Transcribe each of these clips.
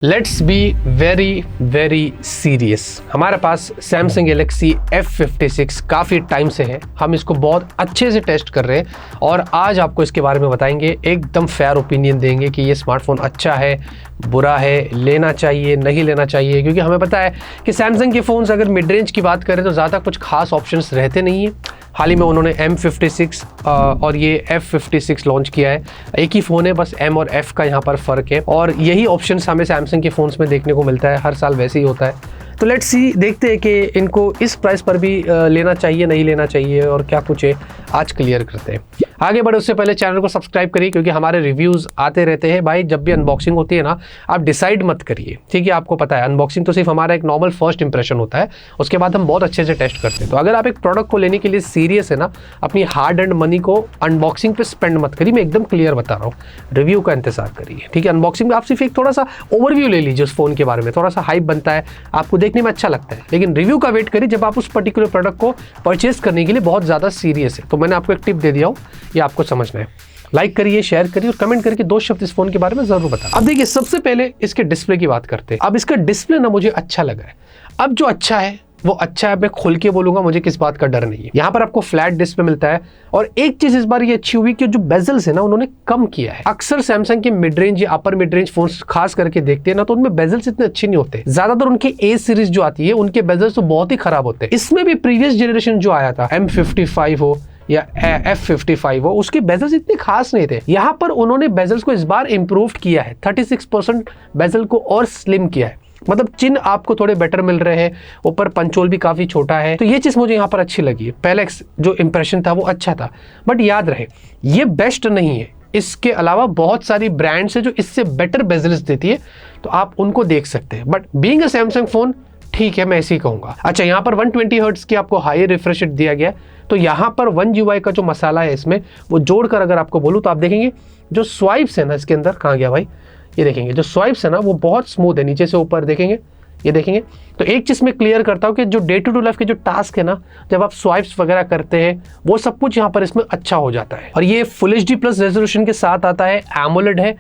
Let's be very very serious. हमारे पास Samsung Galaxy F56 काफ़ी time से है, हम इसको बहुत अच्छे से टेस्ट कर रहे हैं और आज आपको इसके बारे में बताएंगे, एकदम फेयर ओपिनियन देंगे कि ये स्मार्टफोन अच्छा है, बुरा है, लेना चाहिए, नहीं लेना चाहिए। क्योंकि हमें पता है कि सैमसंग के फ़ोन्स अगर मिड रेंज की बात करें तो ज़्यादा कुछ खास ऑप्शंस रहते नहीं हैं। हाल ही में उन्होंने M56 और ये F56 लॉन्च किया है। एक ही फ़ोन है, बस M और F का यहाँ पर फ़र्क है और यही ऑप्शंस हमें सैमसंग के फ़ोन्स में देखने को मिलता है, हर साल वैसे ही होता है। तो लेट्स सी, देखते हैं कि इनको इस प्राइस पर भी लेना चाहिए, नहीं लेना चाहिए और क्या कुछ है, आज क्लियर करते हैं। आगे बढ़े उससे पहले चैनल को सब्सक्राइब करिए क्योंकि हमारे रिव्यूज़ आते रहते हैं। भाई जब भी अनबॉक्सिंग होती है ना, आप डिसाइड मत करिए, ठीक है? आपको पता है अनबॉक्सिंग तो सिर्फ हमारा एक नॉर्मल फर्स्ट इंप्रेशन होता है, उसके बाद हम बहुत अच्छे से टेस्ट करते हैं। तो अगर आप एक प्रोडक्ट को लेने के लिए सीरियस है ना, अपनी हार्ड एंड मनी को अनबॉक्सिंग पे स्पेंड मत करिए। मैं एकदम क्लियर बता रहा हूँ, रिव्यू का इंतजार करिए, ठीक है? अनबॉक्सिंग में आप सिर्फ एक थोड़ा सा ओवरव्यू ले लीजिए उस फोन के बारे में, थोड़ा सा हाइप बनता है, आपको देखने में अच्छा लगता है, लेकिन रिव्यू का वेट करिए जब आप उस पर्टिकुलर प्रोडक्ट को परचेज करने के लिए बहुत ज़्यादा सीरियस है। तो मैंने आपको एक टिप दे दिया हूँ, ये आपको समझना है। लाइक करिए, शेयर करिए और कमेंट करके 2 शब्द इस फोन के बारे में जरूर बताएं। अब देखिए, सबसे पहले इसके डिस्प्ले की बात करते हैं। अब इसका डिस्प्ले ना मुझे अच्छा लगा है। अब जो अच्छा है वो अच्छा है, मैं खुल के बोलूंगा, मुझे किस बात का डर नहीं है। यहाँ पर आपको फ्लैट डिस्प्ले मिलता है और एक चीज इस बार ये अच्छी हुई कि जो बेजल्स है ना, उन्होंने कम किया है। अक्सर सैमसंग के मिड रेंज या अपर मिड रेंज फोन खास करके देखते हैं ना, तो उनमें बेजल्स इतने अच्छे नहीं होते। ज्यादातर उनके ए सीरीज जो आती है उनके बेजल्स तो बहुत ही खराब होते हैं। इसमें भी प्रीवियस जनरेशन जो आया था, M55 हो या F55 हो, उसके बेजल्स इतने खास नहीं थे। यहाँ पर उन्होंने बेजल्स को इस बार इंप्रूव किया है, 36% बेजल को और स्लिम किया है। मतलब चिन्ह आपको थोड़े बेटर मिल रहे हैं, ऊपर पंचोल भी काफी छोटा है, तो ये चीज मुझे यहाँ पर अच्छी लगी है। पहले जो इंप्रेशन था वो अच्छा था, बट याद रहे ये बेस्ट नहीं है। इसके अलावा बहुत सारी ब्रांड्स है जो इससे बेटर बेजल्स देती है, तो आप उनको देख सकते हैं। But being a Samsung phone, ठीक है, मैं ऐसे ही कहूंगा। अच्छा, यहाँ पर 120 हर्ट्ज की आपको हाई रिफ्रेश रेट दिया गया, तो यहाँ पर One UI का जो मसाला है इसमें, वो जोड़कर अगर आपको बोलूँ तो आप देखेंगे जो स्वाइप्स है ना इसके अंदर, कहाँ गया भाई, ये देखेंगे जो स्वाइप्स है ना वो बहुत स्मूथ है, नीचे से ऊपर देखेंगे, ये देखेंगे। तो एक चीज मैं क्लियर करता हूँ कि जो डे टू डे लाइफ के जो टास्क है ना, जब आप स्वाइप्स वगैरह करते हैं, वो सब कुछ यहाँ पर इसमें अच्छा हो जाता है। और ये फुल HD प्लस रेजोल्यूशन के साथ आता है, एमोलेड है,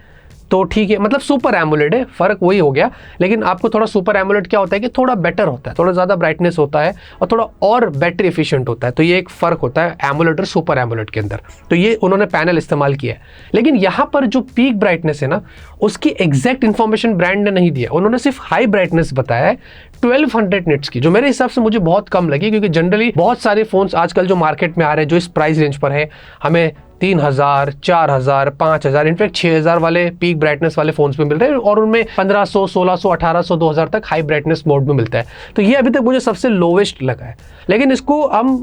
तो ठीक है, मतलब सुपर एमोलेड है, फर्क वही हो गया। लेकिन आपको थोड़ा सुपर एमोलेड क्या होता है कि थोड़ा बेटर होता है, थोड़ा ज़्यादा ब्राइटनेस होता है और थोड़ा और बैटरी एफिशिएंट होता है। तो ये एक फ़र्क होता है एमोलेड और सुपर एमोलेड के अंदर। तो ये उन्होंने पैनल इस्तेमाल किया है, लेकिन यहाँ पर जो पीक ब्राइटनेस है ना, उसकी एग्जैक्ट इन्फॉर्मेशन ब्रांड ने नहीं दिया। उन्होंने सिर्फ हाई ब्राइटनेस बताया है 1200 निट्स की, जो मेरे हिसाब से मुझे बहुत कम लगी। क्योंकि जनरली बहुत सारे फोन्स आजकल जो मार्केट में आ रहे हैं, जो इस प्राइस रेंज पर है, हमें 3000, 4000, 5000, इनफैक्ट 6000 वाले पीक ब्राइटनेस वाले फोन्स में मिल रहे हैं और उनमें 1500, 1600, 1800, 2000 तक हाई ब्राइटनेस मोड में मिलता है। तो ये अभी तक मुझे सबसे लोवेस्ट लगा है, लेकिन इसको हम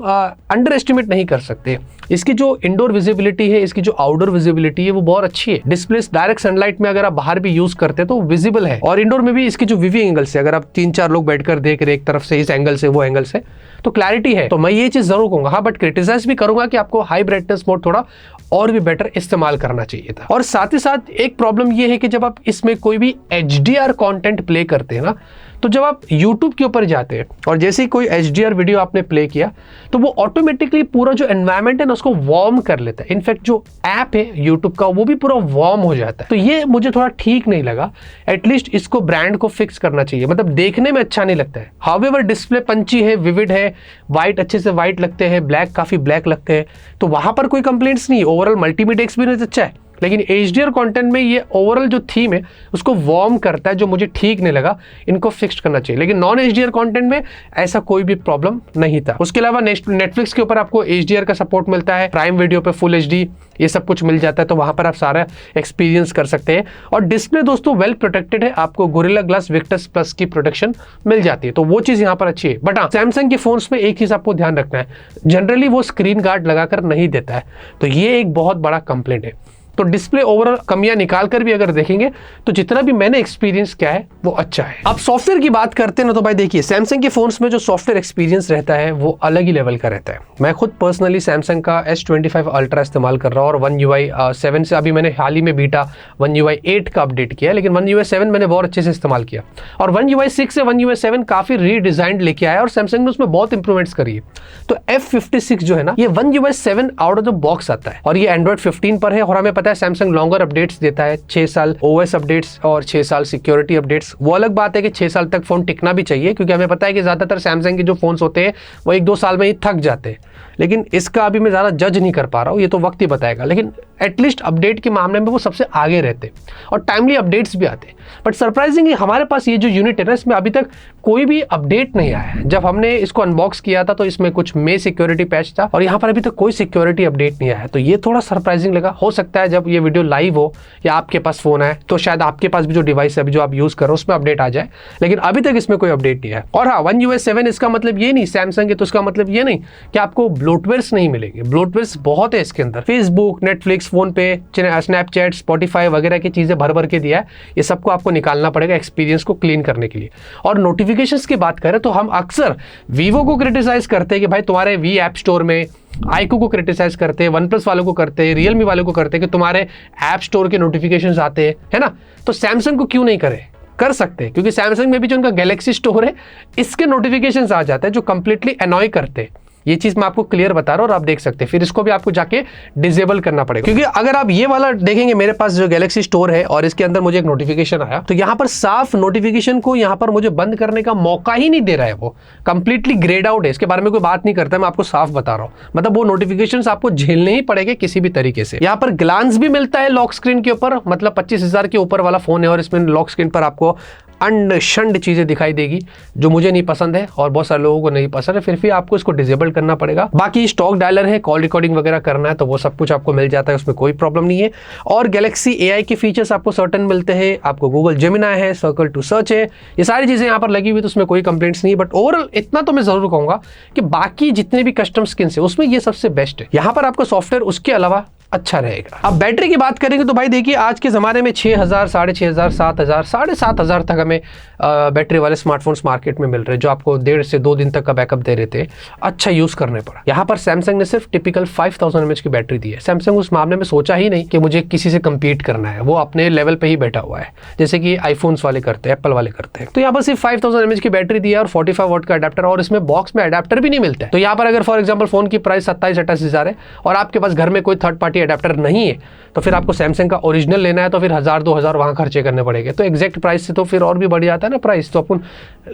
अंडर एस्टिमेट नहीं कर सकते। इसकी जो इंडोर विजिबिलिटी है, इसकी जो आउटडोर विजिबिलिटी है, वो बहुत अच्छी है। डिस्प्ले डायरेक्ट सनलाइट में अगर आप बाहर भी यूज करते हैं तो विजिबल है, और इंडोर में भी इसकी जो विविंग एंगल से, अगर आप 3-4 लोग बैठकर देख रहे एक तरफ से, इस एंगल से वो एंगल से, तो क्लैरिटी है। तो मैं ये चीज जरूर कहूंगा, हाँ, बट क्रिटिसाइज भी करूंगा कि आपको हाई ब्राइटनेस मोड थोड़ा और भी बेटर इस्तेमाल करना चाहिए था। और साथ ही साथ एक प्रॉब्लम ये है कि जब आप इसमें कोई भी HDR कंटेंट प्ले करते हैं ना, तो जब आप YouTube के ऊपर जाते हैं और जैसे ही कोई HDR वीडियो आपने प्ले किया, तो वो ऑटोमेटिकली पूरा जो एनवायरनमेंट है ना उसको वार्म कर लेता है। इनफैक्ट जो ऐप है YouTube का, वो भी पूरा वार्म हो जाता है। तो ये मुझे थोड़ा ठीक नहीं लगा। एटलीस्ट इसको ब्रांड को फिक्स करना चाहिए, मतलब देखने में अच्छा नहीं लगता है। हाउएवर डिस्प्ले पंची है, विविड है, वाइट अच्छे से वाइट लगते हैं, ब्लैक काफी ब्लैक लगते हैं, तो वहां पर कोई कंप्लेंट्स नहीं। ओवरऑल मल्टीमीडिया एक्सपीरियंस अच्छा है, लेकिन HDR कंटेंट में ये ओवरऑल जो थीम है उसको वार्म करता है, जो मुझे ठीक नहीं लगा। इनको फिक्स करना चाहिए। लेकिन नॉन HDR कंटेंट में ऐसा कोई भी प्रॉब्लम नहीं था। उसके अलावा नेटफ्लिक्स के ऊपर आपको HDR का सपोर्ट मिलता है, प्राइम वीडियो पे फुल HD ये सब कुछ मिल जाता है, तो वहां पर आप सारा एक्सपीरियंस कर सकते हैं। और डिस्प्ले दोस्तों वेल प्रोटेक्टेड है, आपको गोरिल्ला ग्लास विक्टस प्लस की प्रोटेक्शन मिल जाती है, तो वो चीज यहाँ पर अच्छी है। बट हाँ, सैमसंग के फोन्स में एक चीज आपको ध्यान रखना है, जनरली वो स्क्रीन गार्ड लगाकर नहीं देता है, तो ये एक बहुत बड़ा कंप्लेंट है। तो डिस्प्ले ओवरऑल कमियां निकाल कर भी अगर देखेंगे तो जितना भी मैंने एक्सपीरियंस किया है वो अच्छा है। अब सॉफ्टवेयर की बात करते हैं ना, तो भाई देखिए, सैमसंग के फोन्स में जो सॉफ्टवेयर एक्सपीरियंस रहता है वो अलग ही लेवल का रहता है। मैं खुद पर्सनली सैमसंग का S25 अल्ट्रा इस्तेमाल कर रहा हूँ और One UI 7 से अभी मैंने हाल ही में बीटा One UI 8 का अपडेट किया है, लेकिन One UI 7 मैंने बहुत अच्छे से इस्तेमाल किया। और One UI 6 से One UI 7 काफी रीडिजाइन लेके आया और सैमसंग ने उसमें बहुत इंप्रूवमेंट्स करी है। तो F56 जो है ना, ये One UI 7 out of the box आता है और ये Android 15 पर है। और हमें पता पता है सैमसंग लॉन्गर अपडेट्स देता है, 6 साल OS अपडेट्स और 6 साल सिक्योरिटी अपडेट्स। वो अलग बात है कि 6 साल तक फोन टिकना भी चाहिए, क्योंकि हमें पता है कि ज्यादातर सैमसंग के जो फोन्स होते हैं वो 1-2 साल में ही थक जाते हैं। लेकिन इसका अभी मैं ज़्यादा जज नहीं कर पा रहा हूँ, ये तो वक्त ही बताएगा। लेकिन एटलीस्ट अपडेट के मामले में वो सबसे आगे रहते और टाइमली अपडेट्स भी आते। बट सरप्राइजिंगली हमारे पास ये जो यूनिट है ना, इसमें अभी तक कोई भी अपडेट नहीं आया है। जब हमने इसको अनबॉक्स किया था तो इसमें कुछ मे सिक्योरिटी पैच था और यहाँ पर अभी तक कोई सिक्योरिटी अपडेट नहीं आया है। तो ये थोड़ा सरप्राइजिंग लगा। हो सकता है जब ये वीडियो लाइव हो या आपके पास फोन आए तो शायद आपके पास भी जो डिवाइस है अभी जो आप यूज कर रहे हो उसमें अपडेट आ जाए, लेकिन अभी तक इसमें कोई अपडेट नहीं है। और हाँ, One UI 7 इसका मतलब ये नहीं, सैमसंग है तो इसका मतलब ये नहीं कि आपको ब्लोटवेयर्स नहीं मिलेंगे। ब्लोटवेयर्स बहुत है इसके अंदर, फेसबुक, नेटफ्लिक्स, फोन पे, स्नैपचैट, स्पॉटिफाई वगैरह की चीजें भर भर के दिया है। ये सबको आपको निकालना पड़ेगा एक्सपीरियंस को क्लीन करने के लिए। और नोटिफिकेशंस की बात करें तो हम अक्सर वीवो को क्रिटिसाइज करते हैं कि भाई तुम्हारे वी ऐप स्टोर में, आईक्यू को क्रिटिसाइज करते हैं, वन प्लस वालों को करते हैं, रियलमी वालों को करते हैं कि तुम्हारे ऐप स्टोर के नोटिफिकेशंस आते हैं, है ना। तो सैमसंग को क्यों नहीं करे? कर सकते हैं, क्योंकि सैमसंग में भी जो उनका गैलेक्सी स्टोर है इसके नोटिफिकेशंस आ जाते हैं जो कंप्लीटली अनॉय करते हैं। ये चीज मैं आपको क्लियर बता रहा हूं और आप देख सकते हैं। फिर इसको भी आपको जाके डिसेबल करना पड़ेगा, क्योंकि अगर आप ये वाला देखेंगे, मेरे पास जो गैलेक्सी स्टोर है और इसके अंदर मुझे एक नोटिफिकेशन आया, तो यहाँ पर साफ नोटिफिकेशन को यहाँ पर मुझे बंद करने का मौका ही नहीं दे रहा है। वो कंप्लीटली ग्रेड आउट है, इसके बारे में कोई बात नहीं करता। मैं आपको साफ बता रहा हूँ, मतलब वो नोटिफिकेशन आपको झेलने ही पड़ेंगे किसी भी तरीके से। यहाँ पर ग्लांस भी मिलता है लॉक स्क्रीन के ऊपर, मतलब 25,000 के ऊपर वाला फोन है और इसमें लॉक स्क्रीन पर आपको अंडशंड चीजें दिखाई देगी जो मुझे नहीं पसंद है और बहुत सारे लोगों को नहीं पसंद है। फिर भी आपको इसको डिसेबल करना पड़ेगा। बाकी स्टॉक डायलर है, कॉल रिकॉर्डिंग वगैरह करना है तो वो सब कुछ आपको मिल जाता है, उसमें कोई प्रॉब्लम नहीं है। और गैलेक्सी AI के फीचर्स आपको सर्टन मिलते हैं, आपको गूगल जेमिनाई है, सर्कल टू सर्च है, ये सारी चीजें यहाँ पर लगी हुई, तो उसमें कोई कंप्लेंट्स नहीं है। बट ओवरऑल इतना तो मैं जरूर कहूंगा कि बाकी जितने भी कस्टम स्किन है उसमें ये सबसे बेस्ट है। यहाँ पर आपको सॉफ्टवेयर उसके अलावा अच्छा रहेगा। अब बैटरी की बात करेंगे तो भाई देखिए, आज के ज़माने में 6,000, 6,500, 7,000, 7,500 तक हमें बैटरी वाले स्मार्टफोन्स मार्केट में मिल रहे हैं जो आपको 1.5 से 2 दिन तक का बैकअप दे रहे थे। अच्छा यूज़ करने पड़ा। यहाँ पर सैमसंग ने सिर्फ टिपिकल 5000 mAh की बैटरी दी है। सैमसंग उस मामले में सोचा ही नहीं कि मुझे किसी से कम्पीट करना है, वो अपने लेवल पर ही बैठा हुआ है, जैसे कि आईफोन्स वाले करते हैं, एप्पल वाले करते हैं। तो यहाँ पर सिर्फ 5000 mAh की बैटरी दी है और 45 वाट का अडेप्टर, और इसमें बॉक्स में अडेप्टर भी नहीं मिलता है। तो यहाँ पर अगर फॉर एग्जाम्पल फोन की प्राइस 27-28 है और आपके पास घर में कोई थर्ड पार्टी अडेप्टर नहीं है, तो फिर आपको सैमसंग का ओरिजिनल लेना है तो फिर 1000-2000 वहां खर्चे करने पड़ेंगे। तो एग्जैक्ट प्राइस से तो फिर और भी बढ़ जाता है ना प्राइस, तो अपन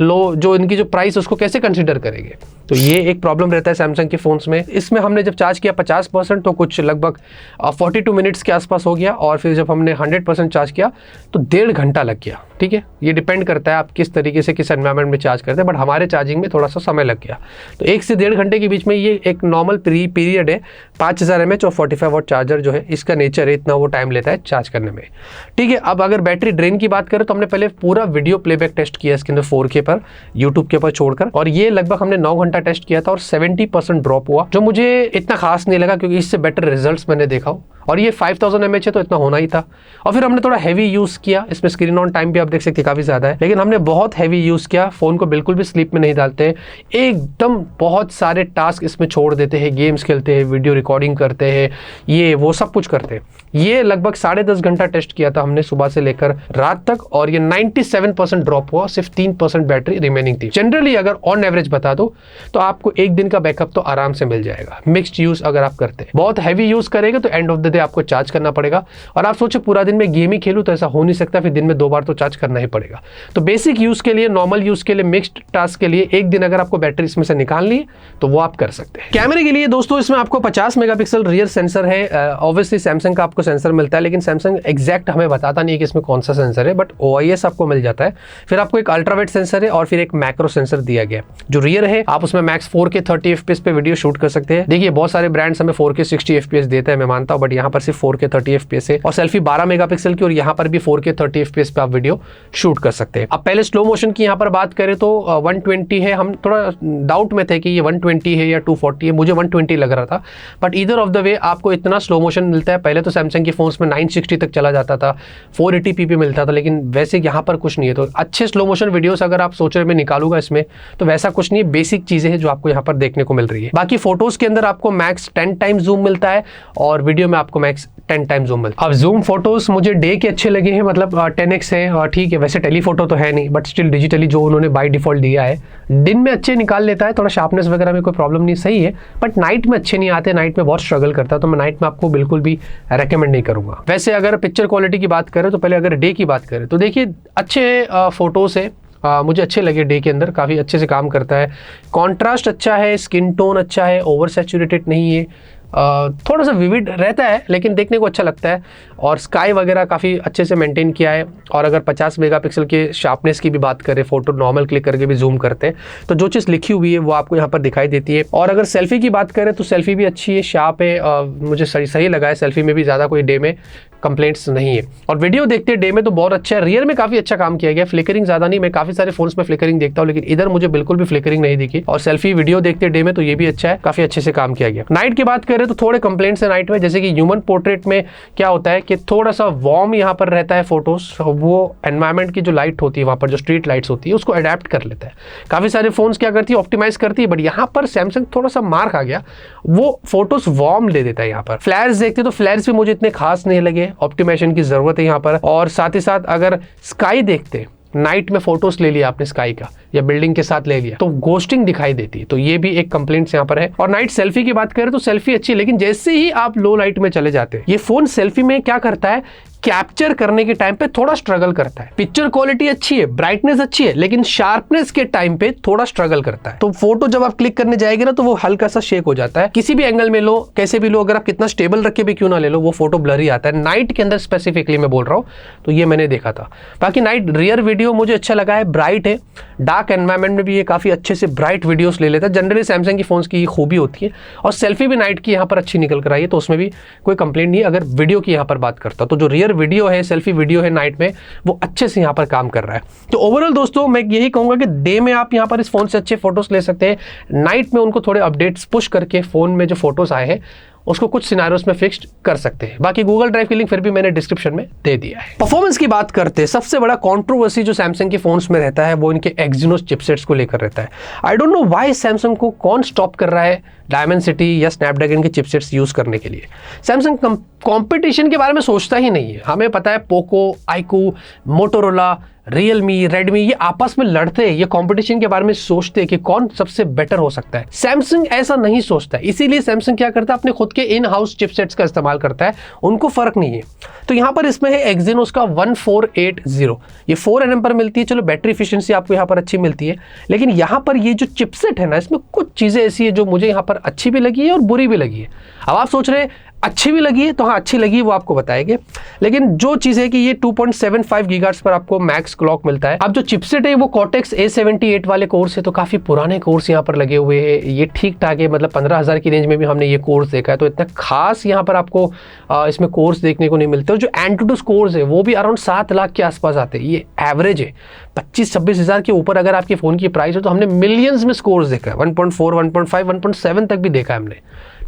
लो जो इनकी जो प्राइस उसको कैसे कंसीडर करेंगे। तो ये एक प्रॉब्लम रहता है सैमसंग के फोन्स में। इसमें हमने जब चार्ज किया 50% तो कुछ लगभग 42 मिनट्स के आसपास हो गया, और फिर जब हमने 100% चार्ज किया तो 1.5 घंटा लग गया। ठीक है, ये डिपेंड करता है आप किस तरीके से किस एनवायरनमेंट में चार्ज करते हैं, बट हमारे चार्जिंग में थोड़ा सा समय लग गया। तो 1 से 1.5 घंटे के बीच में ये एक नॉर्मल पीरियड है। 5000 mAh और 45 वाट चार्जर जो है इसका नेचर है, इतना वो टाइम लेता है चार्ज करने में। ठीक है, अब अगर बैटरी ड्रेन की बात करें तो हमने पहले पूरा वीडियो प्लेबैक टेस्ट किया इसके अंदर 4K पर, यूट्यूब के ऊपर छोड़कर, और ये लगभग हमने 9 घंटा टेस्ट किया था और 70% ड्रॉप हुआ, जो मुझे इतना खास नहीं लगा क्योंकि इससे बेटर रिजल्ट्स मैंने देखा हो। और ये 5000 mAh है तो इतना होना ही था। और फिर हमने थोड़ा हैवी यूज़ किया, इसमें स्क्रीन ऑन टाइम भी आप देख सकते हैं काफ़ी ज़्यादा है, लेकिन हमने बहुत हैवी यूज़ किया। फ़ोन को बिल्कुल भी स्लीप में नहीं डालते हैं, एकदम बहुत सारे टास्क इसमें छोड़ देते हैं, गेम्स खेलते हैं, वीडियो रिकॉर्डिंग करते हैं, ये वो सब कुछ करते हैं। ये लगभग 10.5 घंटा टेस्ट किया था हमने सुबह से लेकर रात तक, और ये 97% ड्रॉप हुआ, सिर्फ 3% बैटरी रिमेनिंग थी। जनरली अगर ऑन एवरेज बता दो तो आपको एक दिन का बैकअप तो आराम से मिल जाएगा, मिक्स्ड यूज़ अगर आप करते हैं। बहुत हैवी यूज़ करेंगे तो एंड ऑफ द डे आपको चार्ज करना पड़ेगा, और आप सोचे पूरा दिन में गेम ही खेलूं तो ऐसा हो नहीं सकता, फिर दिन में 2 बार तो चार्ज करना ही पड़ेगा। तो बेसिक यूज़ के लिए, नॉर्मल यूज़ के लिए, मिक्स्ड टास्क के लिए एक दिन अगर आपको बैटरी इसमें से निकालनी है तो वो आप कर सकते हैं। कैमरे के लिए दोस्तों इसमें आपको 50 मेगापिक्सल रियर सेंसर है। ऑब्वियसली सैमसंग का आपको सेंसर मिलता है, लेकिन सैमसंग एग्जैक्ट हमें बताता नहीं है कि इसमें कौन सा सेंसर है, बट OIS आपको मिल जाता है। फिर आपको एक अल्ट्रावाइड सेंसर है और फिर एक मैक्रो सेंसर दिया गया है। जो रियर है आप उसमें मैक्स 4K 30 FPS पे वीडियो शूट कर सकते हैं। देखिए बहुत सारे ब्रांड्स हमें 4K 60 FPS देते हैं, मैं मानता हूं, बट यहाँ पर सिर्फ 4K 30 FPS है, और सेल्फी 12 मेगापिक्सल की, और यहाँ पर भी 4K 30 FPS पे आप वीडियो शूट कर सकते हैं। अब पहले स्लो मोशन की यहाँ पर बात करें तो 120 है। हम थोड़ा डाउट में थे कि ये 120 है या 240 है, मुझे 120 लग रहा था, but either of the way आपको इतना स्लो मोशन मिलता है। पहले तो सैमसंग के फोन्स में 960 तक चला जाता था, 480p पे मिलता था, लेकिन वैसे यहाँ पर कुछ नहीं है। तो अच्छे स्लो मोशन वीडियोस अगर आप सोच रहे मैं निकालूंगा इसमें, तो वैसा कुछ नहीं है, बेसिक चीज़ें चीजें हैं जो आपको यहाँ पर देखने को मिल रही है। बाकी फोटोज के अंदर आपको मैक्स 10 टाइम जूम मिलता है और वीडियो में आपको मैक्स 10 टाइम जूम मिलता है। अब जूम फोटोज मुझे डे के अच्छे लगे हैं, मतलब 10x है और ठीक है, वैसे टेलीफोटो तो है नहीं बट स्टिल डिजिटली जो उन्होंने बाय डिफॉल्ट दिया है दिन में अच्छे निकाल लेता है, थोड़ा शार्पनेस वगैरह में कोई प्रॉब्लम नहीं, सही है, बट नाइट में अच्छे नहीं आते, नाइट में बहुत स्ट्रगल करता है, तो मैं नाइट में आपको बिल्कुल भी रेकमेंड नहीं करूंगा। वैसे अगर पिक्चर क्वालिटी की बात करें तो पहले अगर डे की बात करें तो देखिए अच्छे फोटोज है, मुझे अच्छे लगे, डे के अंदर काफ़ी अच्छे से काम करता है, कॉन्ट्रास्ट अच्छा है, स्किन टोन अच्छा है, ओवर सैचुरेटेड नहीं है, थोड़ा सा विविड रहता है लेकिन देखने को अच्छा लगता है, और स्काई वगैरह काफ़ी अच्छे से मेंटेन किया है। और अगर 50 मेगापिक्सल के शार्पनेस की भी बात करें, फोटो नॉर्मल क्लिक करके भी जूम करते हैं तो जो चीज़ लिखी हुई है वो आपको यहाँ पर दिखाई देती है। और अगर सेल्फी की बात करें तो सेल्फी भी अच्छी है, शार्प है, मुझे सही लगा है, सेल्फी में भी ज़्यादा कोई डे में कंप्लेंट्स नहीं है। और वीडियो देखते हैं डे में तो बहुत अच्छा है, रियर में काफ़ी अच्छा काम किया गया, फ्लिकरिंग ज़्यादा नहीं, मैं काफ़ी सारे फोन्स में फ्लिकरिंग देखता हूँ लेकिन इधर मुझे बिल्कुल भी फ्लिकरिंग नहीं दिखी। और सेल्फी वीडियो देखते डे में तो ये भी अच्छा है, काफ़ी अच्छे से काम किया गया। नाइट की बात करें तो थोड़े कंप्लेंट्स है नाइट में, जैसे कि ह्यूमन पोर्ट्रेट में क्या होता है कि थोड़ा सा वार्म यहाँ पर रहता है फोटोज, वो एनवायरमेंट की जो लाइट होती है वहाँ पर जो स्ट्रीट लाइट्स होती है उसको अडेप्ट कर लेता है। काफ़ी सारे फोन्स क्या करती है, ऑप्टिमाइज करती है, बट यहाँ पर सैमसंग थोड़ा सा मार खा गया, वो फोटोज वार्म ले देता है। यहाँ पर फ्लैर्स देखते तो फ्लैर्स भी मुझे इतने खास नहीं लगे, ऑप्टिमाइजेशन की जरूरत है यहाँ पर। और साथ ही साथ अगर स्काई देखते, नाइट में फोटोज ले लिया आपने स्काई का या बिल्डिंग के साथ ले लिया तो घोस्टिंग दिखाई देती है, तो ये भी एक कंप्लेंट्स यहाँ पर है। और नाइट सेल्फी की बात करें तो सेल्फी अच्छी है, लेकिन जैसे ही आप लो लाइट में चले जाते हैं ये फोन सेल्फी में क्या करता है, कैप्चर करने के टाइम पे थोड़ा स्ट्रगल करता है। पिक्चर क्वालिटी अच्छी है, ब्राइटनेस अच्छी है, लेकिन शार्पनेस के टाइम पे थोड़ा स्ट्रगल करता है। तो फोटो जब आप क्लिक करने जाएंगे ना तो वो हल्का सा शेक हो जाता है, किसी भी एंगल में लो, कैसे भी लो, अगर आप कितना स्टेबल रख के भी क्यों ना ले लो वो फोटो ब्लरी आता है। नाइट के अंदर स्पेसिफिकली मैं बोल रहा हूँ, तो ये मैंने देखा था। बाकी नाइट रियर वीडियो मुझे अच्छा लगा है, ब्राइट है, डार्क एनवायरमेंट में भी ये काफी अच्छे से ब्राइट वीडियोस ले लेता है, जनरली सैमसंग की फोन्स की ये खूबी होती है। और सेल्फी भी नाइट की यहाँ पर अच्छी निकल कर आई है, तो उसमें भी कोई कंप्लेंट नहीं अगर वीडियो की यहाँ पर बात करता। तो जो रियर वीडियो है, सेल्फी वीडियो है नाइट में, वो अच्छे से यहाँ पर काम कर रहा है। तो ओवरऑल दोस्तों मैं यही कहूंगा कि डे में आप यहाँ पर इस फोन से अच्छे फोटोज ले सकते हैं, नाइट में उनको थोड़े अपडेट्स पुश करके फोन में जो फोटोज आए हैं उसको कुछ सिनेरियोस में फिक्स्ड कर सकते हैं। बाकी गूगल ड्राइव की लिंक फिर भी मैंने डिस्क्रिप्शन में दे दिया है। परफॉर्मेंस की बात करते हैं, सबसे बड़ा कंट्रोवर्सी जो सैमसंग के फोन्स में रहता है वो इनके एक्सिनोस चिपसेट्स को लेकर रहता है। I don't know why Samsung को कौन स्टॉप कर रहा है डायमेंसिटी या स्नैपड्रैगन के चिपसेट्स यूज करने के लिए। सैमसंग कंपटीशन के बारे में सोचता ही नहीं है। हमें पता है Poco, iQOO, Motorola, Realme, Redmi ये आपस में लड़ते हैं, ये कंपटीशन के बारे में सोचते हैं कि कौन सबसे बेटर हो सकता है। सैमसंग ऐसा नहीं सोचता है, इसीलिए सैमसंग क्या करता है, अपने खुद के इन हाउस चिपसेट्स का इस्तेमाल करता है, उनको फर्क नहीं है। तो यहाँ पर इसमें है एक्सिनोस का 1480, ये 4 nm पर मिलती है। चलो बैटरी एफिशिएंसी आपको यहाँ पर अच्छी मिलती है, लेकिन यहाँ पर ये जो चिपसेट है ना, इसमें कुछ चीजें ऐसी है जो मुझे यहाँ पर अच्छी भी लगी है और बुरी भी लगी है। अब आप सोच रहे हैं अच्छी भी लगी है, तो हाँ अच्छी लगी वो आपको बताएंगे, लेकिन जो चीज़ है कि ये 2.75 गीगाहर्ट्ज पर आपको मैक्स क्लॉक मिलता है। अब जो चिपसेट है वो कॉर्टेक्स A78 वाले कोर्स है, तो काफ़ी पुराने कोर्स यहाँ पर लगे हुए हैं। ये ठीक ठाक है, मतलब 15,000 की रेंज में भी हमने ये कोर्स देखा है, तो इतना खास यहाँ पर आपको इसमें कोर्स देखने को नहीं मिलते। और जो एंटूटूस कोर्स है वो भी अराउंड 7 लाख के आसपास आते हैं, ये एवरेज है। 25-26 हज़ार के ऊपर अगर आपके फ़ोन की प्राइस हो तो हमने मिलियंस में स्कोर्स देखा है, 1.4, 1.5, 1.7 तक भी देखा है हमने,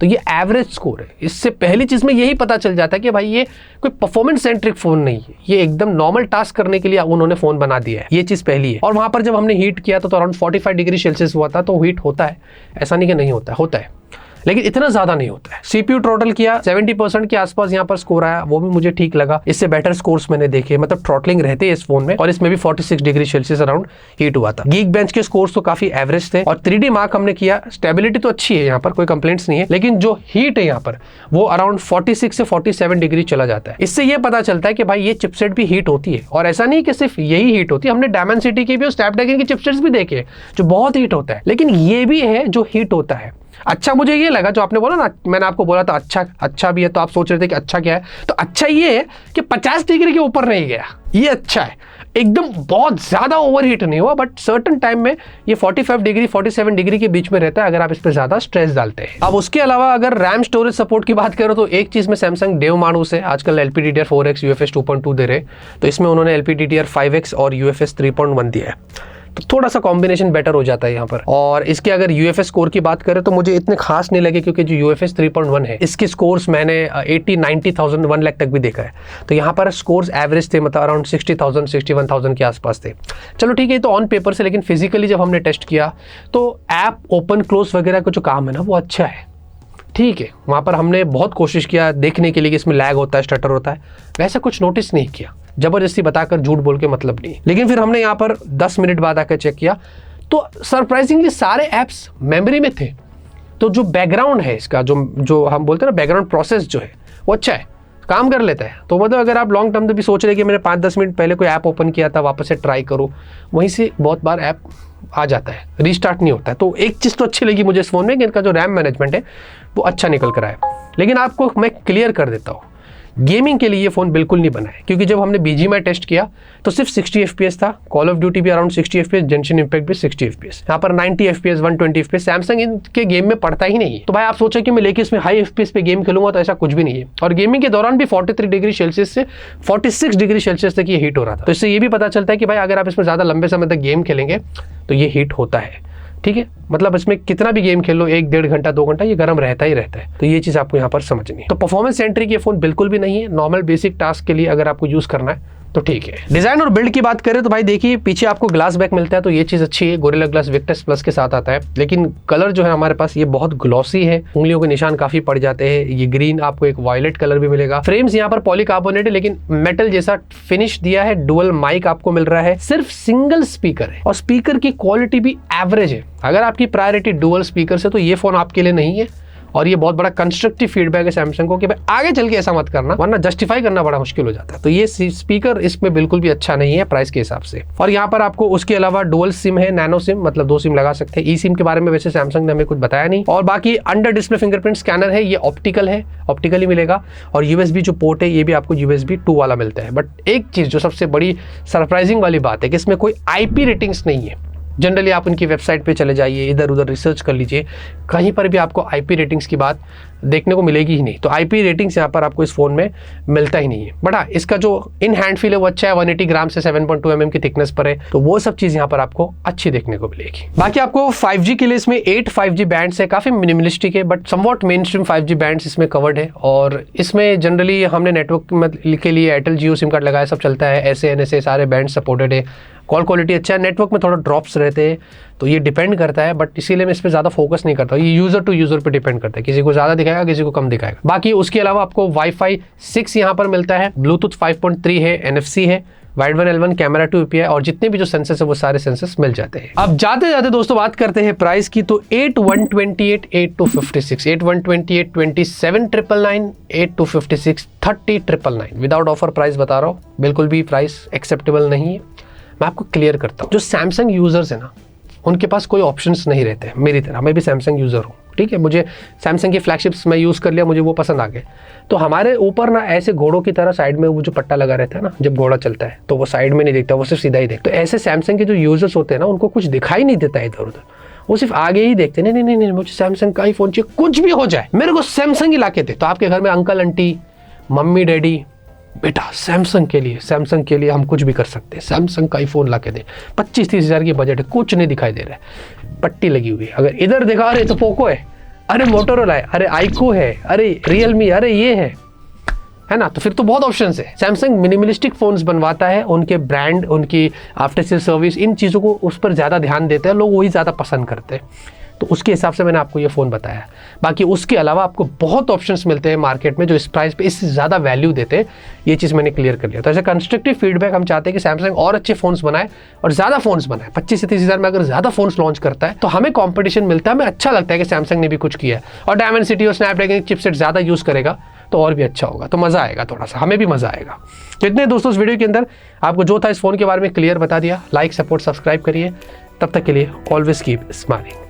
तो ये एवरेज स्कोर है। इससे पहली चीज़ में यही पता चल जाता है कि भाई ये कोई परफॉर्मेंस सेंट्रिक फ़ोन नहीं है, ये एकदम नॉर्मल टास्क करने के लिए उन्होंने फ़ोन बना दिया है, ये चीज़ पहली है। और वहाँ पर जब हमने हीट किया तो अराउंड 45 डिग्री सेल्सियस हुआ था, तो हीट होता है, ऐसा नहीं कि नहीं होता है, होता है, लेकिन इतना ज्यादा नहीं होता है। सीपीयू थ्रॉटल किया, 70% के आसपास यहाँ पर स्कोर आया, वो भी मुझे ठीक लगा। इससे बेटर स्कोर्स मैंने देखे, मतलब थ्रॉटलिंग रहते हैं इस फोन में, और इसमें भी 46 डिग्री सेल्सियस अराउंड हीट हुआ था। गीक बेंच के स्कोर्स तो काफी एवरेज थे, और 3D मार्क हमने किया, स्टेबिलिटी तो अच्छी है यहाँ पर, कोई कंप्लेंट्स नहीं है, लेकिन जो हीट है यहाँ पर वो अराउंड 46 से 47 डिग्री चला जाता है। इससे ये पता चलता है कि भाई ये चिपसेट भी हीट होती है, और ऐसा नहीं कि सिर्फ यही हीट होती है, हमने डायमेंसिटी के भी और स्नैपड्रैगन के चिपसेट्स भी देखे जो बहुत हीट होता है, लेकिन ये भी है जो हीट होता है। अच्छा मुझे ये लगा जो आपने बोला ना, मैंने आपको बोला था अच्छा भी है, तो आप सोच रहे थे कि अच्छा क्या है, तो अच्छा ये है कि 50 डिग्री के ऊपर नहीं गया, ये अच्छा है, एकदम बहुत ज्यादा ओवरहीट नहीं हुआ, बट सर्टेन टाइम में ये 45 डिग्री 47 डिग्री के बीच में रहता है अगर आप इस पर ज्यादा स्ट्रेस डालते हैं। अब उसके अलावा अगर रैम स्टोरेज सपोर्ट की बात करो तो एक चीज में सैमसंग देव मानुस है, आजकल LPDDR 4x UFS 2.2 दे रहे, तो इसमें उन्होंने LPDDR 5x और UFS 3.1 दिया है। तो थोड़ा सा कॉम्बिनेशन बेटर हो जाता है यहाँ पर। और इसके अगर यूएफएस स्कोर की बात करें तो मुझे इतने खास नहीं लगे, क्योंकि जो यूएफएस 3.1 है इसके स्कोर्स मैंने 80-90,000 1 लाख तक भी देखा है। तो यहाँ पर स्कोर्स एवरेज थे, मतलब अराउंड 60,000 61,000 के आसपास थे। चलो ठीक है, तो ऑन पेपर से, लेकिन फिजिकली जब हमने टेस्ट किया तो ऐप ओपन क्लोज वगैरह का जो काम है ना वो अच्छा है, ठीक है। वहाँ पर हमने बहुत कोशिश किया देखने के लिए कि इसमें लैग होता है, स्टटर होता है, वैसा कुछ नोटिस नहीं किया। जबरदस्ती बताकर झूठ बोल के मतलब नहीं। लेकिन फिर हमने यहाँ पर 10 मिनट बाद आकर चेक किया तो सरप्राइजिंगली सारे ऐप्स मेमोरी में थे। तो जो बैकग्राउंड है इसका, जो हम बोलते हैं ना बैकग्राउंड प्रोसेस जो है वो अच्छा है, काम कर लेता है। तो मतलब अगर आप लॉन्ग टर्म में भी सोच रहे कि मैंने 5-10 मिनट पहले कोई ऐप ओपन किया था, वापस से ट्राई करूँ, वहीं से बहुत बार ऐप आ जाता है, रीस्टार्ट नहीं होता है। तो एक चीज़ तो अच्छी लगी मुझे इस फोन में कि इनका जो रैम मैनेजमेंट है वो अच्छा निकल कर आया। लेकिन आपको मैं क्लियर कर देता हूँ, गेमिंग के लिए ये फ़ोन बिल्कुल नहीं बना है, क्योंकि जब हमने BGMI टेस्ट किया तो सिर्फ 60 FPS था, कॉल ऑफ ड्यूटी भी अराउंड 60 FPS, जेंशिन इम्पैक्ट भी 60 FPS, यहाँ पर 90 FPS 120 FPS सैमसंग इनके गेम में पड़ता ही नहीं है। तो भाई आप सोचा कि मैं लेके इसमें हाई FPS पे गेम खेलूंगा, तो ऐसा कुछ भी नहीं है। और गेमिंग के दौरान भी 43 डिग्री सेल्सियस से 46 डिग्री सेल्सियस तक ये हीट हो रहा था। तो इससे ये भी पता चलता है कि भाई अगर आप इसमें ज़्यादा लंबे समय तक गेम खेलेंगे तो ये हीट होता है, ठीक है। मतलब इसमें कितना भी गेम खेल लो, 1-1.5 घंटा 2 घंटा ये गर्म रहता ही रहता है। तो ये चीज़ आपको यहाँ पर समझनी है। तो परफॉर्मेंस सेंट्रिक ये फोन बिल्कुल भी नहीं है। नॉर्मल बेसिक टास्क के लिए अगर आपको यूज़ करना है तो ठीक है। डिजाइन और बिल्ड की बात करें तो भाई देखिए, पीछे आपको ग्लास बैक मिलता है, तो ये चीज़ अच्छी है। गोरिल्ला ग्लास विक्टस प्लस के साथ आता है। लेकिन कलर जो है हमारे पास ये बहुत ग्लॉसी है, उंगलियों के निशान काफी पड़ जाते हैं। ये ग्रीन, आपको एक वायलेट कलर भी मिलेगा। फ्रेम्स यहाँ पर पॉलीकार्बोनेट है, लेकिन मेटल जैसा फिनिश दिया है। डुअल माइक आपको मिल रहा है, सिर्फ सिंगल स्पीकर है और स्पीकर की क्वालिटी भी एवरेज है। अगर आपकी प्रायोरिटी डुअल स्पीकर से तो ये फोन आपके लिए नहीं है। और ये बहुत बड़ा कंस्ट्रक्टिव फीडबैक है सैमसंग को कि भाई आगे चल के ऐसा मत करना, वरना जस्टिफाई करना बड़ा मुश्किल हो जाता है। तो ये स्पीकर इसमें बिल्कुल भी अच्छा नहीं है प्राइस के हिसाब से। और यहाँ पर आपको उसके अलावा डुअल सिम है, नैनो सिम, मतलब 2 सिम लगा सकते हैं। ई सिम के बारे में वैसे सैमसंग ने हमें कुछ बताया नहीं। और बाकी अंडर डिस्प्ले फिंगरप्रिंट स्कैनर है, ये ऑप्टिकल है, ऑप्टिकली मिलेगा। और USB जो पोर्ट है ये भी आपको USB 2 वाला मिलता है। बट एक चीज़ जो सबसे बड़ी सरप्राइजिंग वाली बात है कि इसमें कोई IP रेटिंग्स नहीं है। जनरली आप उनकी वेबसाइट पे चले जाइए, इधर उधर रिसर्च कर लीजिए, कहीं पर भी आपको IP रेटिंग्स की बात देखने को मिलेगी ही नहीं। तो IP रेटिंग्स यहाँ पर आपको इस फ़ोन में मिलता ही नहीं है। बट हाँ, इसका जो इन हैंड फील है वो अच्छा है, 180 ग्राम से 7.2 mm की थिकनेस पर है। तो वो सब चीज़ यहाँ पर आपको अच्छी देखने को मिलेगी। बाकी आपको 5G के लिए इसमें 8 5G बैंड्स है, काफ़ी मिनिमलिस्टिक है but somewhat main stream 5G bands इसमें कवर्ड है। और इसमें जनरली हमने नेटवर्क के लिए एयरटेल जियो सिम कार्ड लगाया, सब चलता है। SA NSA सारे बैंड सपोर्टेड है। कॉल क्वालिटी अच्छा है, नेटवर्क में थोड़ा ड्रॉप्स रहते हैं, तो ये डिपेंड करता है। बट इसीलिए मैं इस पर ज़्यादा फोकस नहीं करता। ये यूज़र टू यूज़र पे डिपेंड करता है, किसी को ज़्यादा दिखाएगा, किसी को कम दिखाएगा। बाकी उसके अलावा आपको Wi-Fi 6 यहाँ पर मिलता है, ब्लूटूथ 5.3 है, NFC है, वाइड 1 L1 कैमरा 2 API और जितने भी जो सेंसर्स है वो सारे सेंसर्स मिल जाते हैं। अब जाते जाते दोस्तों बात करते हैं प्राइस की। तो 8,128, 8,256, 8,128, 27,999, 8,256, 30,999 विदाउट ऑफर प्राइस बता रहा हूँ। बिल्कुल भी प्राइस एक्सेप्टेबल नहीं है। मैं आपको क्लियर करता हूँ, जो सैमसंग यूजर्स है ना उनके पास कोई ऑप्शंस नहीं रहते मेरी तरह। मैं भी सैमसंग यूज़र हूँ, ठीक है। मुझे सैमसंग की फ्लैगशिप्स मैं यूज़ कर लिया, मुझे वो पसंद आ गए। तो हमारे ऊपर ना ऐसे घोड़ों की तरह साइड में वो जो पट्टा लगा रहता है ना, जब घोड़ा चलता है तो वो साइड में नहीं दिखता, वो सिर्फ सीधा ही देखता है। तो ऐसे सैमसंग के जो यूजर्स होते हैं ना उनको कुछ दिखाई नहीं देता है इधर उधर, वो सिर्फ आगे ही देखते। नहीं नहीं नहीं, मुझे सैमसंग का ही फोन चाहिए, कुछ भी हो जाए मेरे को सैमसंग ही ला के दे। तो आपके घर में अंकल आंटी, मम्मी डैडी, बेटा सैमसंग के लिए हम कुछ भी कर सकते हैं, सैमसंग का ही फ़ोन ला के दे। 25-30 हज़ार की बजट है, कुछ नहीं दिखाई दे रहा है, पट्टी लगी हुई है। अगर इधर देखा, अरे तो पोको है, अरे मोटोरोला है, अरे आइको है, अरे रियलमी, अरे ये है ना। तो फिर तो बहुत ऑप्शंस है। सैमसंग मिनिमलिस्टिक फ़ोन्स बनवाता है, उनके ब्रांड, उनकी आफ्टर सेल सर्विस, इन चीज़ों को उस पर ज़्यादा ध्यान देते हैं लोग, वही ज़्यादा पसंद करते हैं। तो उसके हिसाब से मैंने आपको ये फ़ोन बताया। बाकी उसके अलावा आपको बहुत ऑप्शंस मिलते हैं मार्केट में जो इस प्राइस पे इससे ज़्यादा वैल्यू देते हैं। ये चीज़ मैंने क्लियर कर लिया। तो ऐसे कंस्ट्रक्टिव फीडबैक हम चाहते हैं कि सैमसंग और अच्छे फ़ोन्स बनाए और ज़्यादा फ़ोन्स बनाए। 25 से 30 हज़ार में अगर ज़्यादा फ़ोन्स लॉन्च करता है तो हमें कॉम्पिटिशन मिलता है, हमें अच्छा लगता है कि सैमसंग ने भी कुछ किया है। और डायमेंसिटी और स्नैपड्रैगन चिपसेट ज़्यादा यूज़ करेगा तो और भी अच्छा होगा, तो मज़ा आएगा, थोड़ा सा हमें भी मज़ा आएगा। तो इतने दोस्तों इस वीडियो के अंदर आपको जो था इस फ़ोन के बारे में क्लियर बता दिया। लाइक, सपोर्ट, सब्सक्राइब करिए। तब तक के लिए ऑलवेज कीप स्माइलिंग।